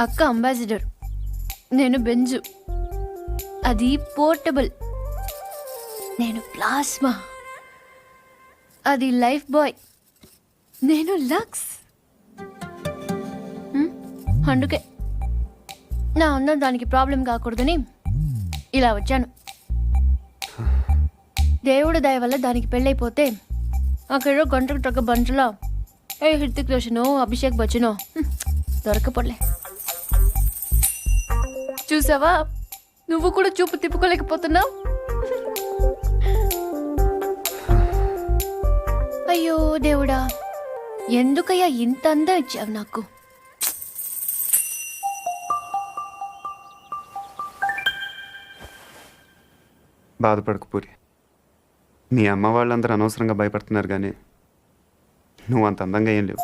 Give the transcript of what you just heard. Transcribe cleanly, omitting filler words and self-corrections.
అక్క అంబాసిడర్, నేను బెంజు, అది పోర్టబుల్. నేను ప్లాస్మా, అది లైఫ్ బాయ్. నేను లక్స్. అందుకే నా అందం దానికి ప్రాబ్లం కాకూడదని ఇలా వచ్చాను. దేవుడి దయ వల్ల దానికి పెళ్ళైపోతే అక్కడ గంటకు తగ్గ బంటలో ఏ హృతిక్ రోషనో అభిషేక్ బచ్చనో దొరకపోలే. చూసావా, నువ్వు కూడా చూపు తిప్పుకోలేకపోతున్నావు. అయ్యో దేవుడా, ఎందుకయ్యా ఇంత అందం ఇచ్చావు నాకు? బాధపడకు పూరి. మీ అమ్మ వాళ్ళందరూ అనవసరంగా భయపడుతున్నారు, కానీ నువ్వు అంత అందంగా ఏం లేవు.